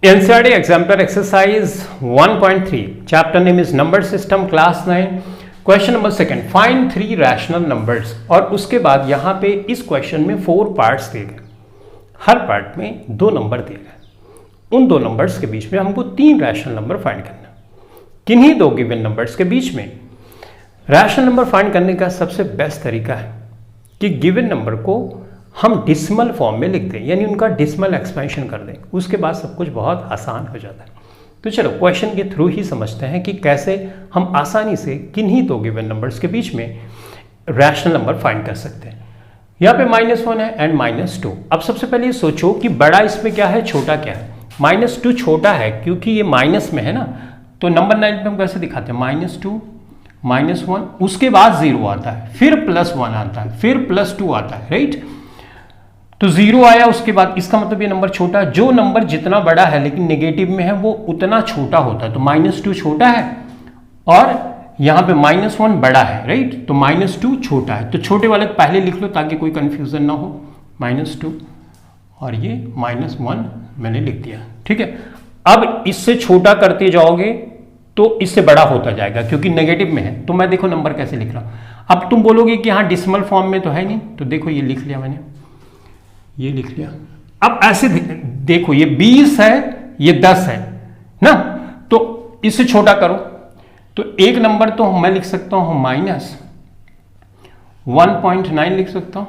NCERT Exemplar Exercise 1.3 Chapter name is Number System Class 9 Question number 2 Find 3 rational numbers। और उसके बाद यहाँ पे इस क्वेश्चन में 4 पार्ट्स दिए गए, हर पार्ट में 2 नंबर दिए गए। उन 2 नंबर्स के बीच में हमको 3 रैशनल नंबर फाइंड करना। किन्हीं 2 गिवन नंबर्स के बीच में रैशनल नंबर फाइंड करने का सबसे बेस्ट तरीका है कि गिवन नंबर को हम डिसिमल फॉर्म में लिख दें, यानी उनका डिसिमल एक्सपेंशन कर दें। उसके बाद सब कुछ बहुत आसान हो जाता है। तो चलो क्वेश्चन के थ्रू ही समझते हैं कि कैसे हम आसानी से किन्हीं 2 गिवन नंबर्स के बीच में रैशनल नंबर फाइंड कर सकते हैं। यहाँ पे -1 है एंड -2। अब सबसे पहले ये सोचो कि बड़ा इसमें क्या है, छोटा क्या है। -2 छोटा है क्योंकि ये माइनस में है ना, तो नंबर 9 पे हम कैसे दिखाते हैं, -2 -1, उसके बाद 0 आता है, फिर +1 आता है, फिर +2 आता है, राइट। तो 0 आया उसके बाद, इसका मतलब ये नंबर छोटा। जो नंबर जितना बड़ा है लेकिन नेगेटिव में है वो उतना छोटा होता है। तो -2 छोटा है और यहाँ पे -1 बड़ा है, राइट। तो -2 छोटा है, तो छोटे वाले पहले लिख लो ताकि कोई कंफ्यूजन ना हो। -2 और ये -1 मैंने लिख दिया, ठीक है। अब इससे छोटा करते जाओगे तो इससे बड़ा होता जाएगा क्योंकि नेगेटिव में है। तो मैं देखो नंबर कैसे लिख रहा हूं। अब तुम बोलोगे कि हाँ डिसिमल फॉर्म में तो है नहीं, तो देखो ये लिख लिया मैंने, ये लिख लिया। अब ऐसे देखो ये 20 है, ये 10 है ना, तो इससे छोटा करो। तो एक नंबर तो मैं लिख सकता हूं -1.9 लिख सकता हूं,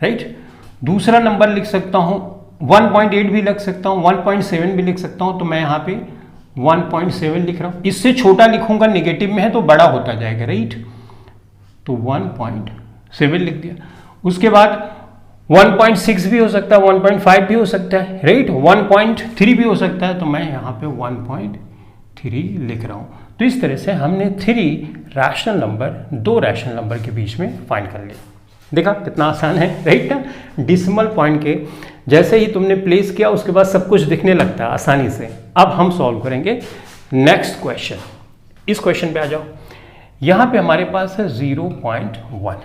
राइट। दूसरा नंबर लिख सकता हूं 1.8 भी लिख सकता हूं, 1.7 भी लिख सकता हूं। तो मैं यहां पे 1.7 लिख रहा हूं। इससे छोटा लिखूंगा, नेगेटिव में है तो बड़ा होता जाएगा, राइट। तो 1.7 लिख दिया। उसके बाद 1.6 भी हो सकता है, 1.5 भी हो सकता है, राइट। 1.3 भी हो सकता है, तो मैं यहाँ पे 1.3 लिख रहा हूँ। तो इस तरह से हमने 3 रैशनल नंबर, 2 रैशनल नंबर के बीच में फाइंड कर लिया। देखा कितना आसान है, राइट ना। डिसिमल पॉइंट के जैसे ही तुमने प्लेस किया उसके बाद सब कुछ दिखने लगता है आसानी से। अब हम सॉल्व करेंगे नेक्स्ट क्वेश्चन। इस क्वेश्चन पे आ जाओ। यहाँ पे हमारे पास है 0.1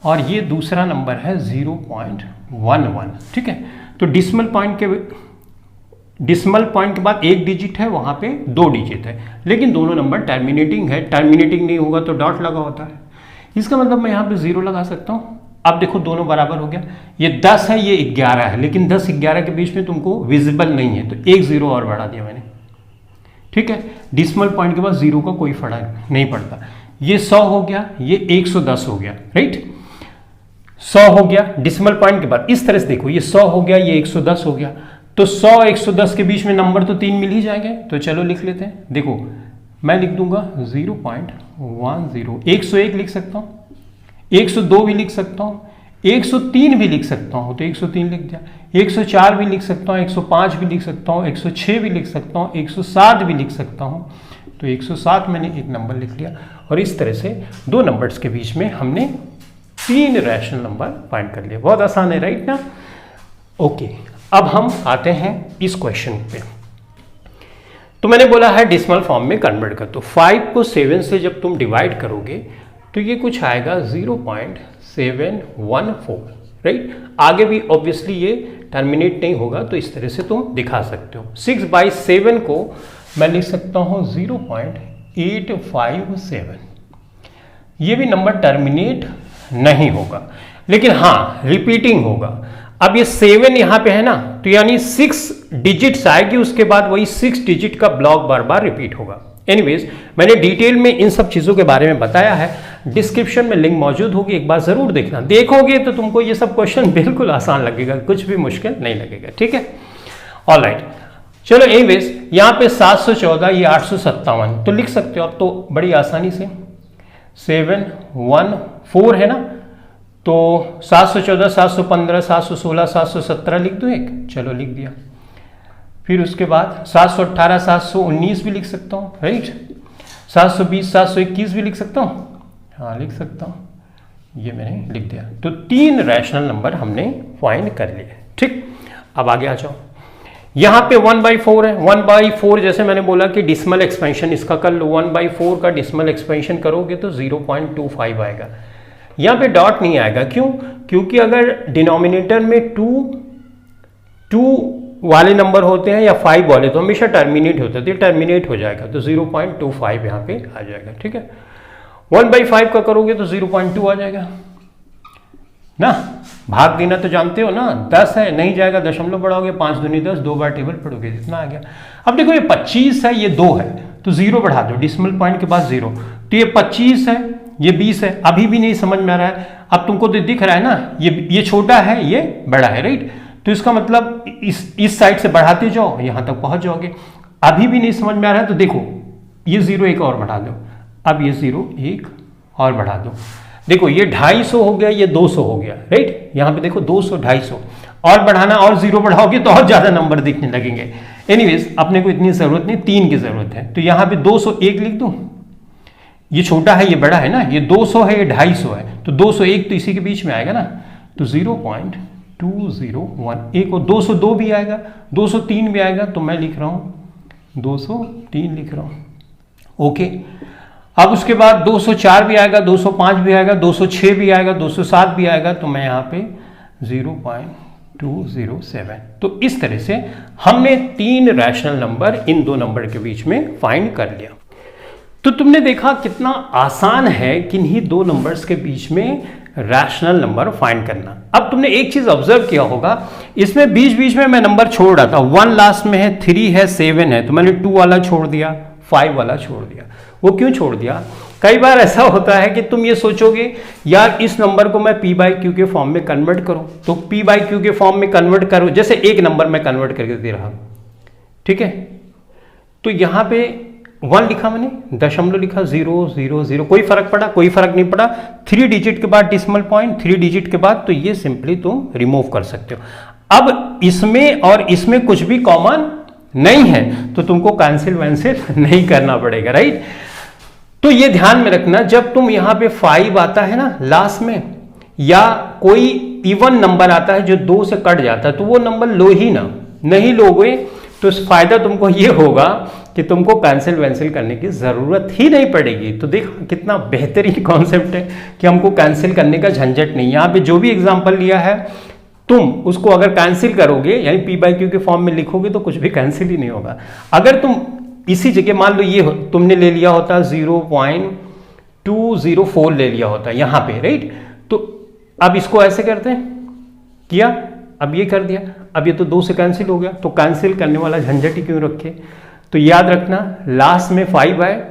और ये दूसरा नंबर है 0.11, ठीक है। तो डिसिमल पॉइंट के बाद 1 डिजिट है, वहां पे 2 डिजिट है, लेकिन दोनों नंबर टर्मिनेटिंग है। टर्मिनेटिंग नहीं होगा तो डॉट लगा होता है। इसका मतलब मैं यहाँ पे 0 लगा सकता हूँ। अब देखो दोनों बराबर हो गया। ये 10 है, ये 11 है, लेकिन 10-11 के बीच में तुमको विजिबल नहीं है, तो 1 0 और बढ़ा दिया मैंने, ठीक है। डिसिमल पॉइंट के बाद 0 का कोई फर्क नहीं पड़ता। ये 100 हो गया, ये 110 हो गया, राइट। 100 हो गया डिसिमल पॉइंट के बाद। इस तरह से देखो, ये 100 हो गया, ये 110 हो गया, तो 100-110 के बीच में नंबर तो 3 मिल ही जाएंगे। तो चलो लिख लेते हैं। देखो मैं लिख दूंगा 0.10, 101 लिख सकता हूँ, 102 भी लिख सकता हूँ, 103 भी लिख सकता हूँ, तो 103 लिख दिया। 104 भी लिख सकता हूँ, 105 भी लिख सकता हूँ, 106 भी लिख सकता हूँ, 107 भी लिख सकता हूँ। तो 107 मैंने एक नंबर लिख लिया। और इस तरह से 2 नंबर्स के बीच में हमने 3 रैशनल नंबर फाइंड कर लिए। बहुत आसान है, राइट ना। ओके, अब हम आते हैं इस क्वेश्चन पे। तो मैंने बोला है डिसिमल फॉर्म में कन्वर्ट कर। तो 5 को 7 से जब तुम डिवाइड करोगे तो ये कुछ आएगा 0.714, राइट। आगे भी ऑब्वियसली ये टर्मिनेट नहीं होगा, तो इस तरह से तुम दिखा सकते हो। 6/7 को मैं लिख सकता हूँ 0.857। ये भी नंबर टर्मिनेट नहीं होगा, लेकिन हाँ रिपीटिंग होगा। अब ये 7 यहां पे है ना, तो यानी 6 डिजिट्स आएगी, उसके बाद वही 6 डिजिट का ब्लॉक बार बार रिपीट होगा। एनीवेज, मैंने डिटेल में इन सब चीजों के बारे में बताया है। डिस्क्रिप्शन में लिंक मौजूद होगी, एक बार जरूर देखना। देखोगे तो तुमको ये सब क्वेश्चन बिल्कुल आसान लगेगा, कुछ भी मुश्किल नहीं लगेगा, ठीक है। ऑलराइट, चलो एनीवेज, यहाँ पे 714, ये 857, तो लिख सकते हो आप तो बड़ी आसानी से। 714 है ना, तो 714, 715, 716, 717 लिख दो एक, चलो लिख दिया। फिर उसके बाद 718, 719 भी लिख सकता हूँ, राइट। 720, 721 भी लिख सकता हूँ, हाँ लिख सकता हूँ, ये मैंने लिख दिया। तो 3 रैशनल नंबर हमने फाइंड कर लिए, ठीक। अब आगे आ जाओ। यहाँ पे 1/4 है। 1/4 जैसे मैंने बोला कि डिसिमल एक्सपेंशन इसका कर लो। 1/4 का डिसिमल एक्सपेंशन करोगे तो 0.25 आएगा। यहाँ पे डॉट नहीं आएगा, क्यों? क्योंकि अगर डिनोमिनेटर में 2 वाले नंबर होते हैं या 5 वाले तो हमेशा टर्मिनेट होता है, तो टर्मिनेट हो जाएगा, तो 0.25 यहाँ पे आ जाएगा। ठीक है, 1/5 का करोगे तो 0.2 आ जाएगा ना। भाग देना तो जानते हो ना, 10 है, नहीं जाएगा, दशमलव बढ़ाओगे, 5 दूनी 10, 2 बार टेबल पढ़ोगे, जितना आ गया। अब देखो ये 25 है, ये 2 है, तो 0 बढ़ा दो, डिसिमल पॉइंट के बाद 0, तो ये 25 है, ये 20 है। अभी भी नहीं समझ में आ रहा है, अब तुमको तो दिख रहा है ना, ये छोटा है, ये बड़ा है, राइट। तो इसका मतलब इस साइड से बढ़ाते जाओ, यहां तक पहुंच जाओगे। अभी भी नहीं समझ में आ रहा है, तो देखो ये 0 एक और बढ़ा दो, अब ये 0 एक और बढ़ा दो, देखो ये 250 हो गया, ये 200 हो गया, राइट। यहां पे देखो 200 250 और बढ़ाना, और 0 बढ़ाओगे तो और ज्यादा नंबर दिखने लगेंगे। एनीवेज अपने को इतनी जरूरत नहीं, 3 की जरूरत है, तो यहां पे 201 लिख दूं। ये छोटा है, ये बड़ा है ना, ये 200 है, ये 250 है, तो 201 तो इसी के बीच में आएगा ना, तो 0.201, एक और 202 भी आएगा, 203 भी आएगा, तो मैं लिख रहा हूं 203 लिख रहा हूं। ओके, अब उसके बाद 204 भी आएगा, 205 भी आएगा, 206 भी आएगा, 207 भी आएगा, तो मैं यहाँ पे 0.207। तो इस तरह से हमने 3 रैशनल नंबर इन 2 नंबर के बीच में फाइंड कर लिया। तो तुमने देखा कितना आसान है किन्हीं 2 नंबर्स के बीच में रैशनल नंबर फाइंड करना। अब तुमने एक चीज ऑब्जर्व किया होगा, इसमें बीच बीच में मैं नंबर छोड़ रहा था, 1 लास्ट में है, 3 है, 7 है, तो मैंने 2 वाला छोड़ दिया, 5 वाला छोड़ दिया। वो क्यों छोड़ दिया? कई बार ऐसा होता है कि तुम ये सोचोगे यार इस नंबर को मैं p/q के फॉर्म में कन्वर्ट करूं, तो p/q के फॉर्म में कन्वर्ट करो, जैसे एक नंबर मैं कन्वर्ट करके दे रहा हूं, ठीक है। तो यहां पे 1 लिखा मैंने, दशमलव लिखा, 0 0 0, कोई फर्क पड़ा? कोई फर्क नहीं पड़ा। 3 डिजिट के बाद डिसिमल पॉइंट, 3 डिजिट के बाद, तो ये सिंपली तुम रिमूव कर सकते हो। अब इसमें और इसमें कुछ भी कॉमन नहीं है, तो तुमको कैंसिल वैंसिल नहीं करना पड़ेगा, राइट। तो ये ध्यान में रखना, जब तुम यहां पे 5 आता है ना लास्ट में, या कोई इवन नंबर आता है जो 2 से कट जाता है, तो वो नंबर लो ही ना, नहीं लोगे तो फायदा तुमको ये होगा कि तुमको कैंसिल वैंसिल करने की जरूरत ही नहीं पड़ेगी। तो देखो कितना बेहतरीन कॉन्सेप्ट है कि हमको कैंसिल करने का झंझट नहीं। यहां पे जो भी एग्जांपल लिया है, तुम उसको अगर कैंसिल करोगे, यानी p/q के फॉर्म में लिखोगे, तो कुछ भी कैंसिल ही नहीं होगा। अगर तुम इसी जगह मान लो ये तुमने ले लिया होता 0.204 ले लिया होता यहां पे, राइट। तो अब इसको ऐसे करते हैं, किया, अब ये कर दिया, अब ये तो 2 से कैंसिल हो गया, तो कैंसिल करने वाला झंझट ही क्यों रखे। तो याद रखना, लास्ट में 5 आए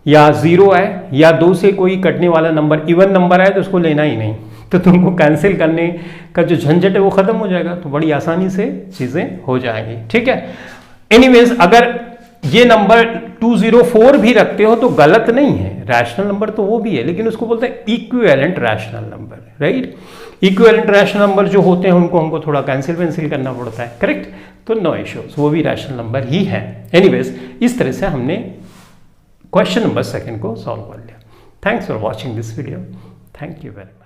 या 0 आए या 2 से कोई कटने वाला नंबर, इवन नंबर आए, तो उसको लेना ही नहीं, तो तुमको कैंसिल करने का जो झंझट है वो खत्म हो जाएगा, तो बड़ी आसानी से चीजें हो जाएंगी, ठीक है। एनीवेज अगर ये नंबर 204 भी रखते हो तो गलत नहीं है, रैशनल नंबर तो वो भी है, लेकिन उसको बोलते हैं equivalent rational number, right. Equivalent rational number जो होते हैं उनको हमको थोड़ा कैंसिल वैंसिल करना पड़ता है, करेक्ट। तो नो इश्यूज, वो भी रैशनल नंबर ही है। एनीवेज इस तरह से हमने क्वेश्चन नंबर 2 को सॉल्व कर लिया। Thanks for watching this video, thank you very much.